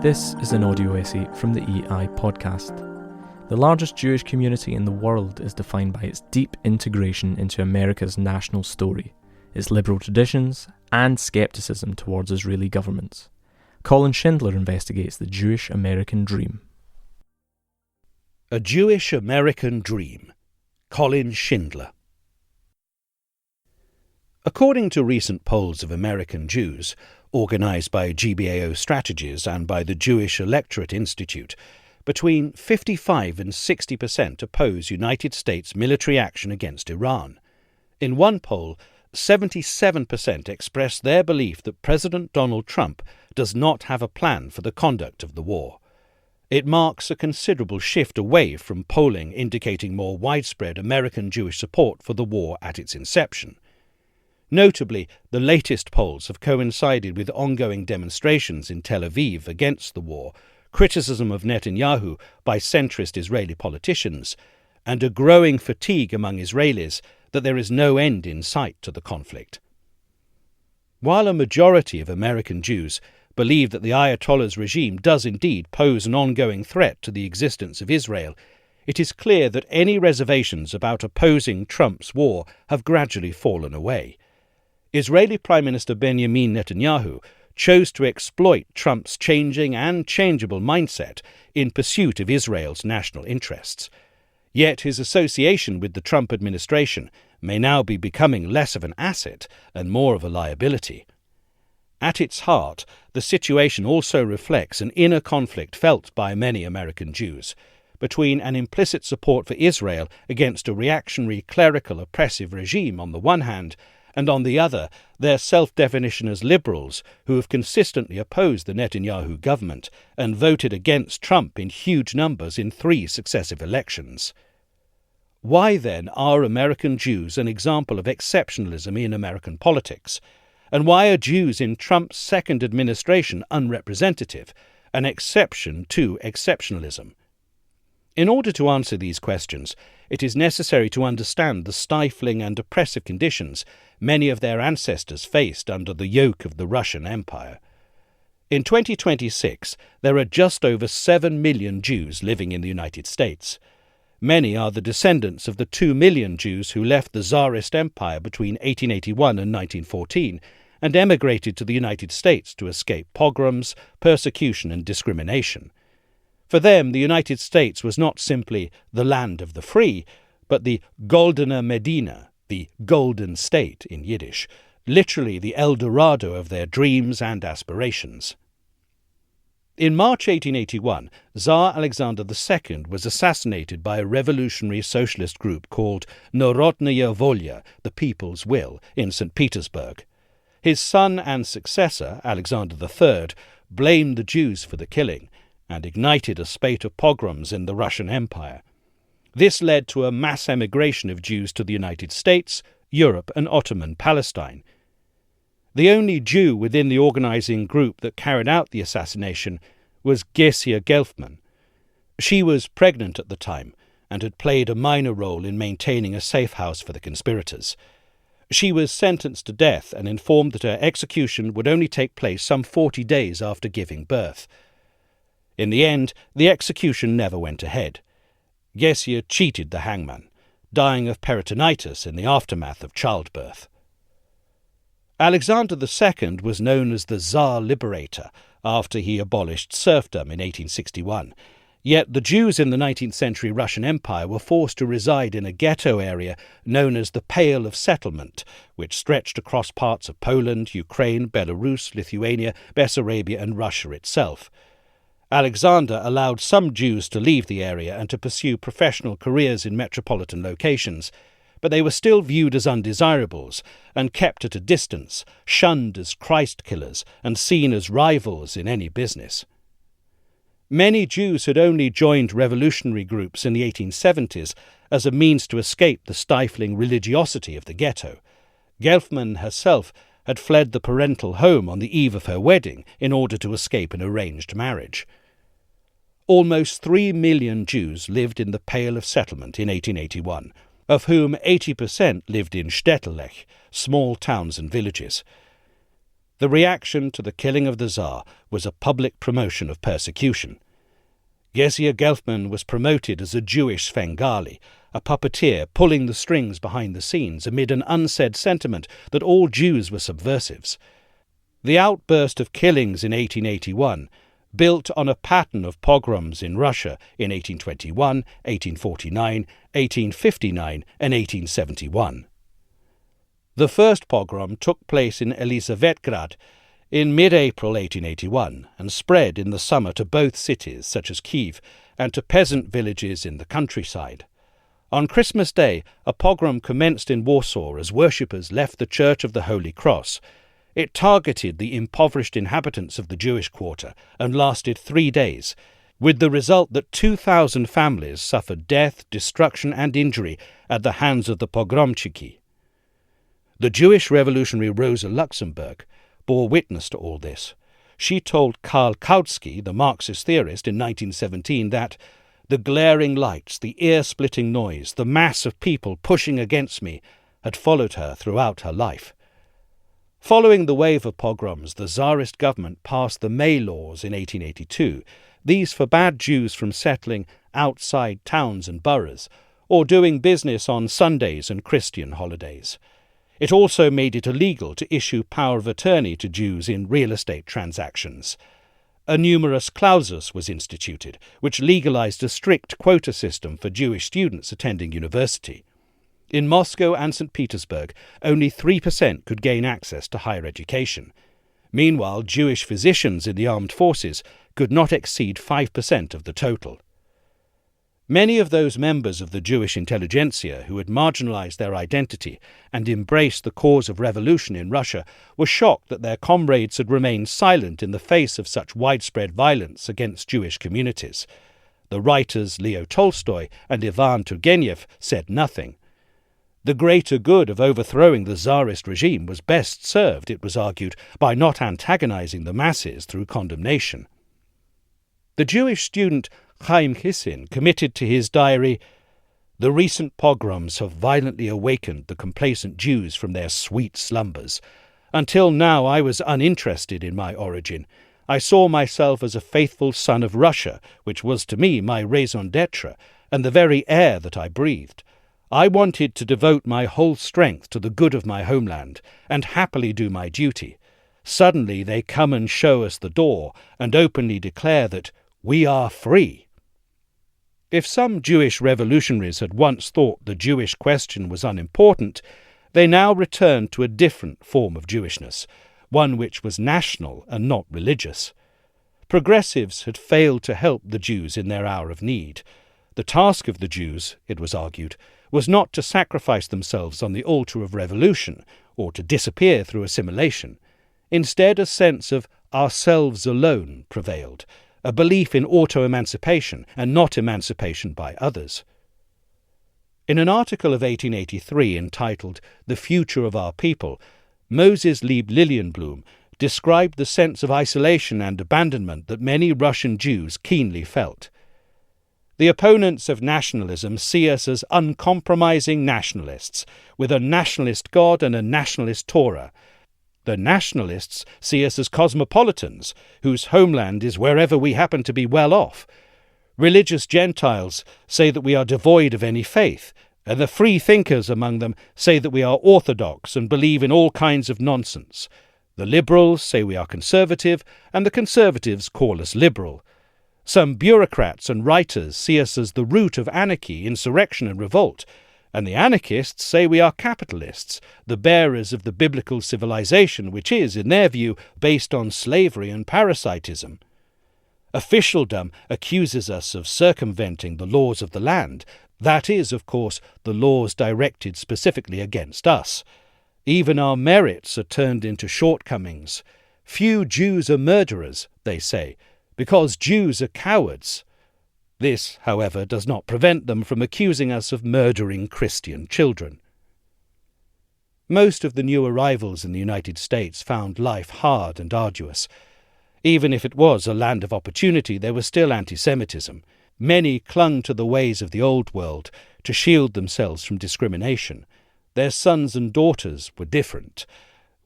This is an audio essay from the EI podcast. The largest Jewish community in the world is defined by its deep integration into America's national story, its liberal traditions, and scepticism towards Israeli governments. Colin Schindler investigates the Jewish American dream. A Jewish American Dream. Colin Schindler. According to recent polls of American Jews, organised by GBAO Strategies and by the Jewish Electorate Institute, between 55 and 60% oppose United States military action against Iran. In one poll, 77% expressed their belief that President Donald Trump does not have a plan for the conduct of the war. It marks a considerable shift away from polling indicating more widespread American Jewish support for the war at its inception. Notably, the latest polls have coincided with ongoing demonstrations in Tel Aviv against the war, criticism of Netanyahu by centrist Israeli politicians, and a growing fatigue among Israelis that there is no end in sight to the conflict. While a majority of American Jews believe that the Ayatollah's regime does indeed pose an ongoing threat to the existence of Israel, it is clear that any reservations about opposing Trump's war have gradually fallen away. Israeli Prime Minister Benjamin Netanyahu chose to exploit Trump's changing and changeable mindset in pursuit of Israel's national interests. Yet his association with the Trump administration may now be becoming less of an asset and more of a liability. At its heart, the situation also reflects an inner conflict felt by many American Jews between an implicit support for Israel against a reactionary, clerical, oppressive regime on the one hand, and on the other, their self-definition as liberals who have consistently opposed the Netanyahu government and voted against Trump in huge numbers in 3 successive elections. Why, then, are American Jews an example of exceptionalism in American politics? And why are Jews in Trump's second administration unrepresentative, an exception to exceptionalism? In order to answer these questions, it is necessary to understand the stifling and oppressive conditions many of their ancestors faced under the yoke of the Russian Empire. In 2026, there are just over 7 million Jews living in the United States. Many are the descendants of the 2 million Jews who left the Tsarist Empire between 1881 and 1914 and emigrated to the United States to escape pogroms, persecution and discrimination. For them, the United States was not simply the land of the free, but the Goldene Medina, the Golden State in Yiddish, literally the El Dorado of their dreams and aspirations. In March 1881, Tsar Alexander II was assassinated by a revolutionary socialist group called Narodnaya Volya, the People's Will, in St. Petersburg. His son and successor, Alexander III, blamed the Jews for the killing and ignited a spate of pogroms in the Russian Empire. This led to a mass emigration of Jews to the United States, Europe, and Ottoman Palestine. The only Jew within the organizing group that carried out the assassination was Gesia Gelfman. She was pregnant at the time and had played a minor role in maintaining a safe house for the conspirators. She was sentenced to death and informed that her execution would only take place some 40 days after giving birth. In the end, the execution never went ahead. Gesia cheated the hangman, dying of peritonitis in the aftermath of childbirth. Alexander II was known as the Tsar Liberator after he abolished serfdom in 1861, yet the Jews in the 19th century Russian Empire were forced to reside in a ghetto area known as the Pale of Settlement, which stretched across parts of Poland, Ukraine, Belarus, Lithuania, Bessarabia and Russia itself. Alexander allowed some Jews to leave the area and to pursue professional careers in metropolitan locations, but they were still viewed as undesirables and kept at a distance, shunned as Christ killers and seen as rivals in any business. Many Jews had only joined revolutionary groups in the 1870s as a means to escape the stifling religiosity of the ghetto. Gelfman herself had fled the parental home on the eve of her wedding in order to escape an arranged marriage. Almost 3 million Jews lived in the Pale of Settlement in 1881, of whom 80% lived in Städtelech, small towns and villages. The reaction to the killing of the Tsar was a public promotion of persecution. Gezier Gelfman was promoted as a Jewish Svengali, a puppeteer pulling the strings behind the scenes amid an unsaid sentiment that all Jews were subversives. The outburst of killings in 1881 built on a pattern of pogroms in Russia in 1821, 1849, 1859 and 1871. The first pogrom took place in Elisavetgrad in mid-April 1881 and spread in the summer to both cities, such as Kiev, and to peasant villages in the countryside. On Christmas Day, a pogrom commenced in Warsaw as worshippers left the Church of the Holy Cross. It targeted the impoverished inhabitants of the Jewish quarter and lasted 3 days, with the result that 2,000 families suffered death, destruction and injury at the hands of the pogromchiki. The Jewish revolutionary Rosa Luxemburg bore witness to all this. She told Karl Kautsky, the Marxist theorist, in 1917 that the glaring lights, the ear-splitting noise, the mass of people pushing against me had followed her throughout her life. Following the wave of pogroms, the Tsarist government passed the May Laws in 1882. These forbade Jews from settling outside towns and boroughs, or doing business on Sundays and Christian holidays. It also made it illegal to issue power of attorney to Jews in real estate transactions. A numerus clausus was instituted, which legalized a strict quota system for Jewish students attending university. In Moscow and St. Petersburg, only 3% could gain access to higher education. Meanwhile, Jewish physicians in the armed forces could not exceed 5% of the total. Many of those members of the Jewish intelligentsia who had marginalized their identity and embraced the cause of revolution in Russia were shocked that their comrades had remained silent in the face of such widespread violence against Jewish communities. The writers Leo Tolstoy and Ivan Turgenev said nothing. The greater good of overthrowing the Tsarist regime was best served, it was argued, by not antagonizing the masses through condemnation. The Jewish student Chaim Kissin committed to his diary, "The recent pogroms have violently awakened the complacent Jews from their sweet slumbers. Until now I was uninterested in my origin. I saw myself as a faithful son of Russia, which was to me my raison d'etre, and the very air that I breathed. I wanted to devote my whole strength to the good of my homeland, and happily do my duty. Suddenly they come and show us the door, and openly declare that we are free." If some Jewish revolutionaries had once thought the Jewish question was unimportant, they now returned to a different form of Jewishness, one which was national and not religious. Progressives had failed to help the Jews in their hour of need. The task of the Jews, it was argued, was not to sacrifice themselves on the altar of revolution or to disappear through assimilation. Instead, a sense of ourselves alone prevailed, a belief in auto-emancipation and not emancipation by others. In an article of 1883 entitled "The Future of Our People," Moses Lieb Lilienblum described the sense of isolation and abandonment that many Russian Jews keenly felt. The opponents of nationalism see us as uncompromising nationalists, with a nationalist God and a nationalist Torah. The nationalists see us as cosmopolitans, whose homeland is wherever we happen to be well off. Religious Gentiles say that we are devoid of any faith, and the free thinkers among them say that we are orthodox and believe in all kinds of nonsense. The liberals say we are conservative, and the conservatives call us liberal. Some bureaucrats and writers see us as the root of anarchy, insurrection and revolt, and the anarchists say we are capitalists, the bearers of the biblical civilization which is, in their view, based on slavery and parasitism. Officialdom accuses us of circumventing the laws of the land. That is, of course, the laws directed specifically against us. Even our merits are turned into shortcomings. Few Jews are murderers, they say, because Jews are cowards. This, however, does not prevent them from accusing us of murdering Christian children. Most of the new arrivals in the United States found life hard and arduous. Even if it was a land of opportunity, there was still anti-Semitism. Many clung to the ways of the old world to shield themselves from discrimination. Their sons and daughters were different.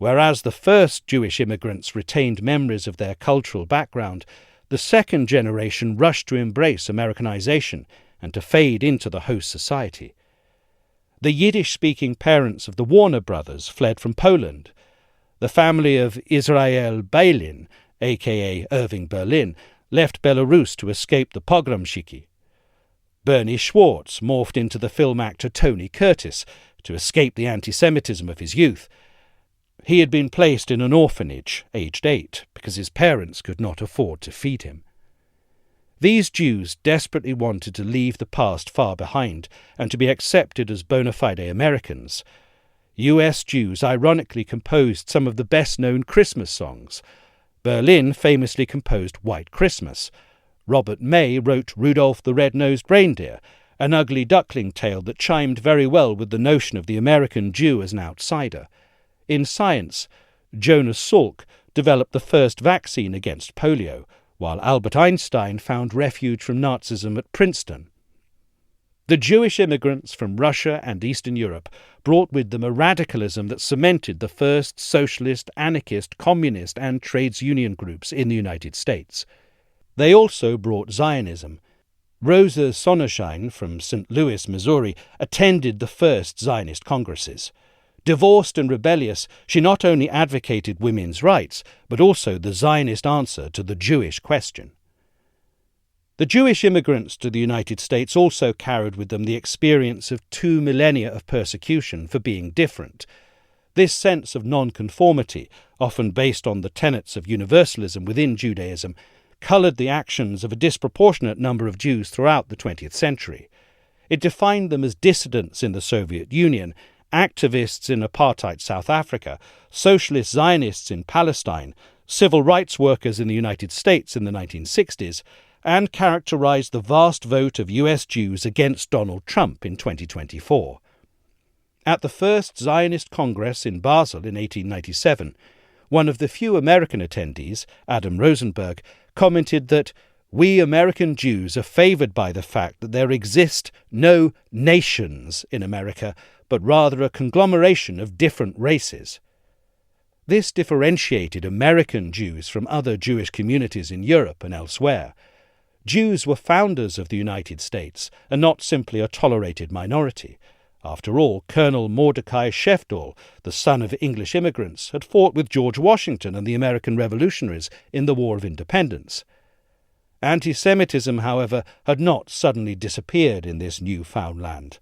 Whereas the first Jewish immigrants retained memories of their cultural background, the second generation rushed to embrace Americanization and to fade into the host society. The Yiddish-speaking parents of the Warner brothers fled from Poland. The family of Israel Beilin, aka Irving Berlin, left Belarus to escape the pogromщики. Bernie Schwartz morphed into the film actor Tony Curtis to escape the anti-Semitism of his youth. He had been placed in an orphanage, aged 8, because his parents could not afford to feed him. These Jews desperately wanted to leave the past far behind and to be accepted as bona fide Americans. US Jews ironically composed some of the best-known Christmas songs. Berlin famously composed White Christmas. Robert May wrote Rudolph the Red-Nosed Reindeer, an ugly duckling tale that chimed very well with the notion of the American Jew as an outsider. In science, Jonas Salk developed the first vaccine against polio, while Albert Einstein found refuge from Nazism at Princeton. The Jewish immigrants from Russia and Eastern Europe brought with them a radicalism that cemented the first socialist, anarchist, communist and trades union groups in the United States. They also brought Zionism. Rosa Sonnenschein from St. Louis, Missouri, attended the first Zionist congresses. Divorced and rebellious, she not only advocated women's rights, but also the Zionist answer to the Jewish question. The Jewish immigrants to the United States also carried with them the experience of 2 millennia of persecution for being different. This sense of nonconformity, often based on the tenets of universalism within Judaism, coloured the actions of a disproportionate number of Jews throughout the 20th century. It defined them as dissidents in the Soviet Union, activists in apartheid South Africa, socialist Zionists in Palestine, civil rights workers in the United States in the 1960s, and characterized the vast vote of US Jews against Donald Trump in 2024. At the first Zionist Congress in Basel in 1897, one of the few American attendees, Adam Rosenberg, commented that we American Jews are favored by the fact that there exist no nations in America, but rather a conglomeration of different races. This differentiated American Jews from other Jewish communities in Europe and elsewhere. Jews were founders of the United States and not simply a tolerated minority. After all, Colonel Mordecai Sheftall, the son of English immigrants, had fought with George Washington and the American revolutionaries in the War of Independence. Anti-Semitism, however, had not suddenly disappeared in this newfound land.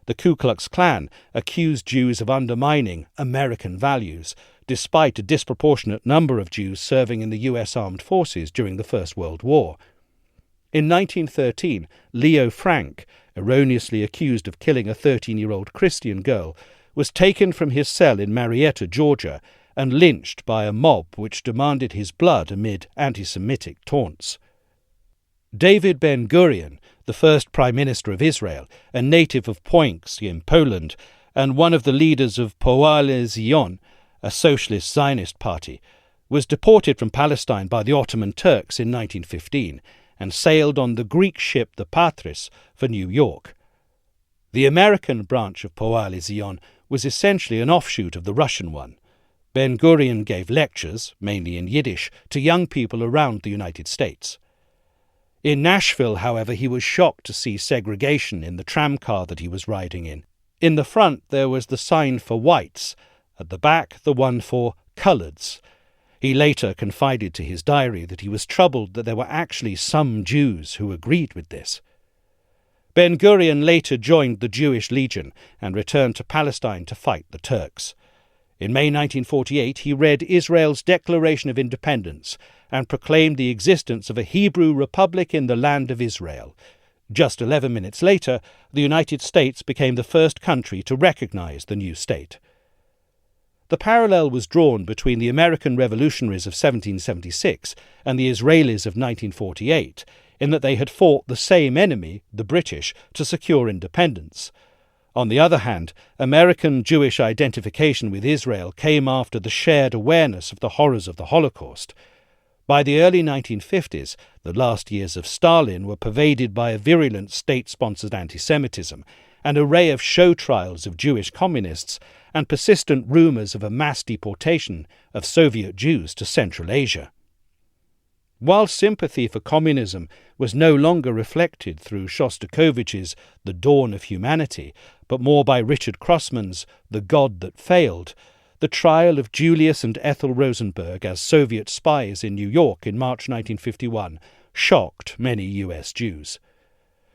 The Ku Klux Klan accused Jews of undermining American values, despite a disproportionate number of Jews serving in the U.S. Armed Forces during the First World War. In 1913, Leo Frank, erroneously accused of killing a 13-year-old Christian girl, was taken from his cell in Marietta, Georgia, and lynched by a mob which demanded his blood amid anti-Semitic taunts. David Ben-Gurion, the first Prime Minister of Israel, a native of Poinsy in Poland, and one of the leaders of Poale Zion, a socialist Zionist party, was deported from Palestine by the Ottoman Turks in 1915 and sailed on the Greek ship the Patris for New York. The American branch of Poale Zion was essentially an offshoot of the Russian one. Ben-Gurion gave lectures, mainly in Yiddish, to young people around the United States. In Nashville, however, he was shocked to see segregation in the tramcar that he was riding in. In the front there was the sign for whites, at the back the one for coloreds. He later confided to his diary that he was troubled that there were actually some Jews who agreed with this. Ben-Gurion later joined the Jewish Legion and returned to Palestine to fight the Turks. In May 1948 he read Israel's Declaration of Independence and proclaimed the existence of a Hebrew republic in the land of Israel. Just 11 minutes later, the United States became the first country to recognize the new state. The parallel was drawn between the American revolutionaries of 1776 and the Israelis of 1948, in that they had fought the same enemy, the British, to secure independence. On the other hand, American Jewish identification with Israel came after the shared awareness of the horrors of the Holocaust. By the early 1950s, the last years of Stalin were pervaded by a virulent state-sponsored anti-Semitism, an array of show trials of Jewish communists, and persistent rumours of a mass deportation of Soviet Jews to Central Asia. While sympathy for communism was no longer reflected through Shostakovich's The Dawn of Humanity, but more by Richard Crossman's The God That Failed, the trial of Julius and Ethel Rosenberg as Soviet spies in New York in March 1951 shocked many US Jews.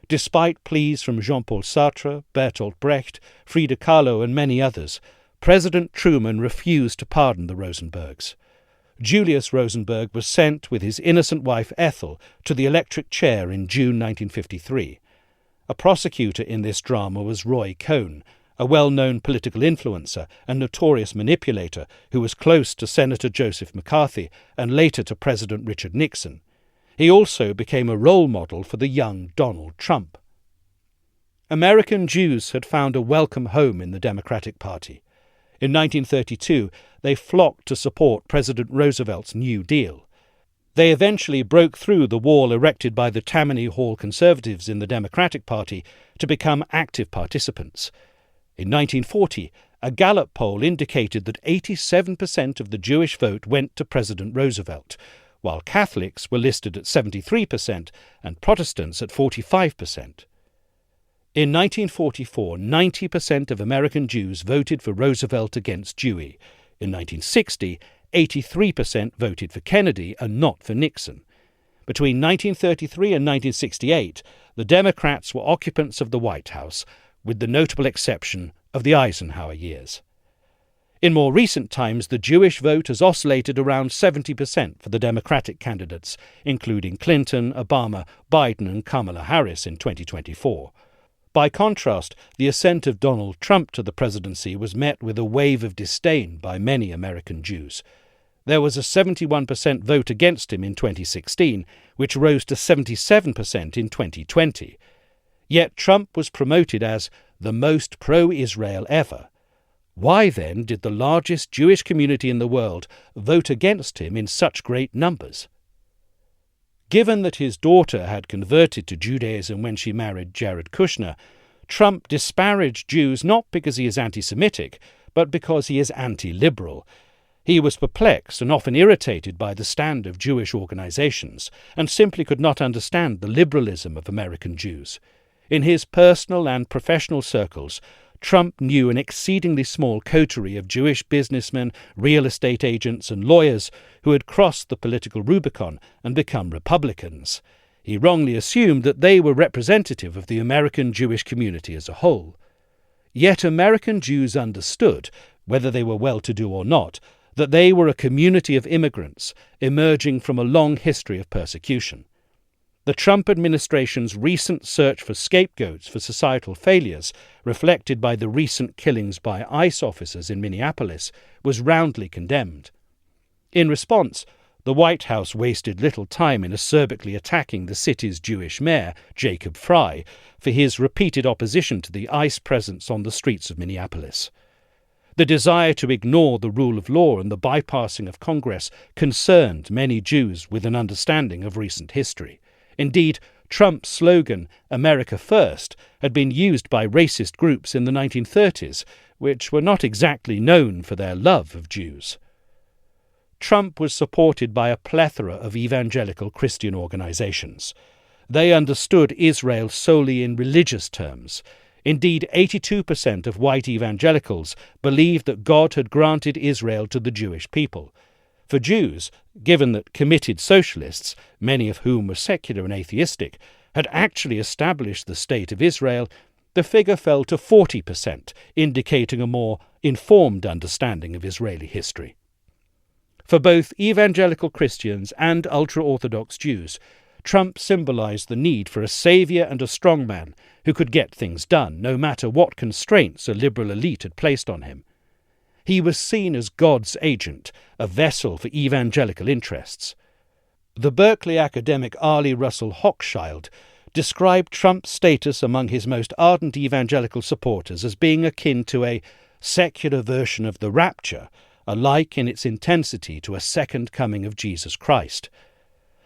Despite pleas from Jean-Paul Sartre, Bertolt Brecht, Frida Kahlo and many others, President Truman refused to pardon the Rosenbergs. Julius Rosenberg was sent with his innocent wife Ethel to the electric chair in June 1953. A prosecutor in this drama was Roy Cohn, a well-known political influencer and notorious manipulator who was close to Senator Joseph McCarthy and later to President Richard Nixon. He also became a role model for the young Donald Trump. American Jews had found a welcome home in the Democratic Party. In 1932, they flocked to support President Roosevelt's New Deal. They eventually broke through the wall erected by the Tammany Hall conservatives in the Democratic Party to become active participants. In 1940, a Gallup poll indicated that 87% of the Jewish vote went to President Roosevelt, while Catholics were listed at 73% and Protestants at 45%. In 1944, 90% of American Jews voted for Roosevelt against Dewey. In 1960, 83% voted for Kennedy and not for Nixon. Between 1933 and 1968, the Democrats were occupants of the White House, with the notable exception of the Eisenhower years. In more recent times, the Jewish vote has oscillated around 70% for the Democratic candidates, including Clinton, Obama, Biden and Kamala Harris in 2024. By contrast, the ascent of Donald Trump to the presidency was met with a wave of disdain by many American Jews. There was a 71% vote against him in 2016, which rose to 77% in 2020. Yet Trump was promoted as the most pro-Israel ever. Why, then, did the largest Jewish community in the world vote against him in such great numbers? Given that his daughter had converted to Judaism when she married Jared Kushner, Trump disparaged Jews not because he is anti-Semitic, but because he is anti-liberal. He was perplexed and often irritated by the stand of Jewish organizations, and simply could not understand the liberalism of American Jews. In his personal and professional circles, Trump knew an exceedingly small coterie of Jewish businessmen, real estate agents and lawyers who had crossed the political Rubicon and become Republicans. He wrongly assumed that they were representative of the American Jewish community as a whole. Yet American Jews understood, whether they were well-to-do or not, that they were a community of immigrants emerging from a long history of persecution. The Trump administration's recent search for scapegoats for societal failures, reflected by the recent killings by ICE officers in Minneapolis, was roundly condemned. In response, the White House wasted little time in acerbically attacking the city's Jewish mayor, Jacob Frey, for his repeated opposition to the ICE presence on the streets of Minneapolis. The desire to ignore the rule of law and the bypassing of Congress concerned many Jews with an understanding of recent history. Indeed, Trump's slogan, America First, had been used by racist groups in the 1930s, which were not exactly known for their love of Jews. Trump was supported by a plethora of evangelical Christian organizations. They understood Israel solely in religious terms. Indeed, 82% of white evangelicals believed that God had granted Israel to the Jewish people. For Jews, given that committed socialists, many of whom were secular and atheistic, had actually established the State of Israel, the figure fell to 40%, indicating a more informed understanding of Israeli history. For both evangelical Christians and ultra-Orthodox Jews, Trump symbolized the need for a savior and a strongman who could get things done, no matter what constraints a liberal elite had placed on him. He was seen as God's agent, a vessel for evangelical interests. The Berkeley academic Arlie Russell Hochschild described Trump's status among his most ardent evangelical supporters as being akin to a secular version of the rapture, alike in its intensity to a second coming of Jesus Christ.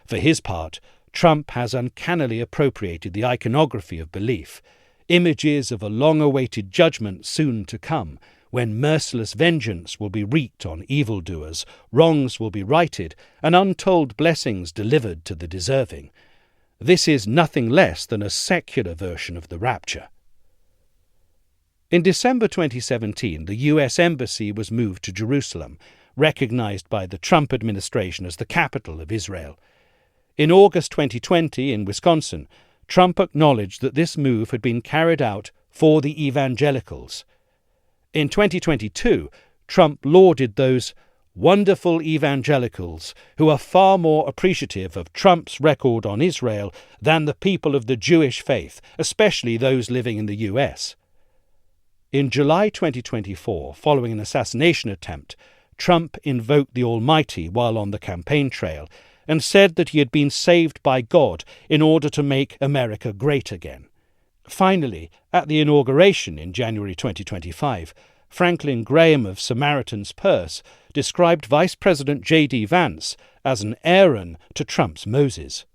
For his part, Trump has uncannily appropriated the iconography of belief, images of a long-awaited judgment soon to come, when merciless vengeance will be wreaked on evildoers, wrongs will be righted, and untold blessings delivered to the deserving. This is nothing less than a secular version of the rapture. In December 2017, the US Embassy was moved to Jerusalem, recognized by the Trump administration as the capital of Israel. In August 2020, in Wisconsin, Trump acknowledged that this move had been carried out for the evangelicals. In 2022, Trump lauded those wonderful evangelicals who are far more appreciative of Trump's record on Israel than the people of the Jewish faith, especially those living in the US. In July 2024, following an assassination attempt, Trump invoked the Almighty while on the campaign trail and said that he had been saved by God in order to make America great again. Finally, at the inauguration in January 2025, Franklin Graham of Samaritan's Purse described Vice President J.D. Vance as an Aaron to Trump's Moses.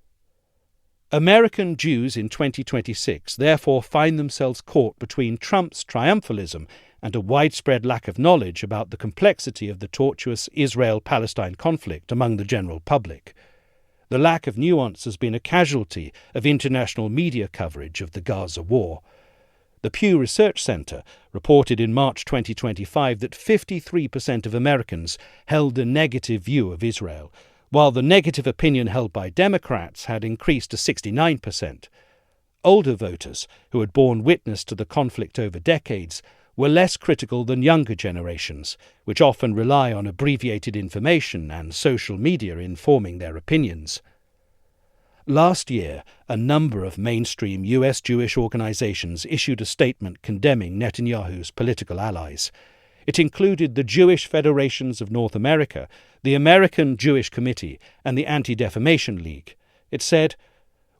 American Jews in 2026 therefore find themselves caught between Trump's triumphalism and a widespread lack of knowledge about the complexity of the tortuous Israel-Palestine conflict among the general public. The lack of nuance has been a casualty of international media coverage of the Gaza war. The Pew Research Center reported in March 2025 that 53% of Americans held a negative view of Israel, while the negative opinion held by Democrats had increased to 69%. Older voters, who had borne witness to the conflict over decades, were less critical than younger generations, which often rely on abbreviated information and social media in forming their opinions. Last year, a number of mainstream US Jewish organizations issued a statement condemning Netanyahu's political allies. It included the Jewish Federations of North America, the American Jewish Committee, and the Anti-Defamation League. It said,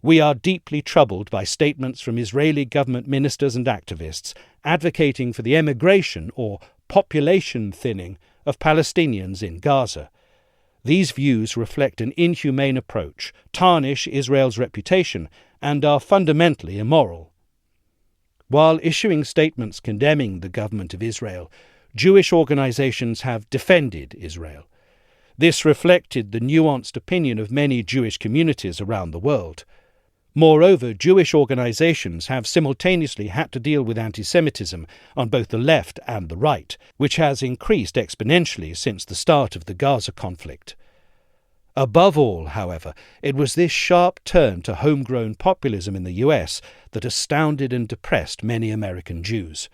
"We are deeply troubled by statements from Israeli government ministers and activists advocating for the emigration or population thinning of Palestinians in Gaza. These views reflect an inhumane approach, tarnish Israel's reputation, and are fundamentally immoral." While issuing statements condemning the government of Israel, Jewish organizations have defended Israel. This reflected the nuanced opinion of many Jewish communities around the world. Moreover, Jewish organizations have simultaneously had to deal with anti-Semitism on both the left and the right, which has increased exponentially since the start of the Gaza conflict. Above all, however, it was this sharp turn to homegrown populism in the US that astounded and depressed many American Jews.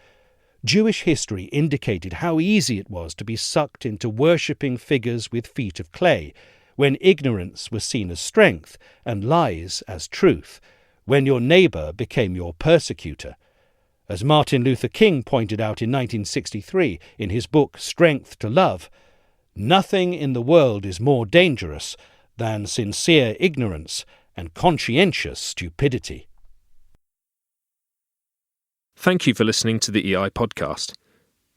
Jewish history indicated how easy it was to be sucked into worshipping figures with feet of clay, when ignorance was seen as strength and lies as truth, when your neighbour became your persecutor. As Martin Luther King pointed out in 1963 in his book Strength to Love, nothing in the world is more dangerous than sincere ignorance and conscientious stupidity. Thank you for listening to the EI podcast.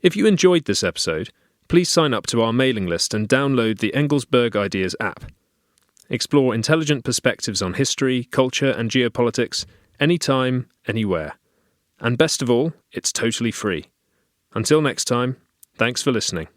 If you enjoyed this episode, please sign up to our mailing list and download the Engelsberg Ideas app. Explore intelligent perspectives on history, culture, and geopolitics anytime, anywhere. And best of all, it's totally free. Until next time, thanks for listening.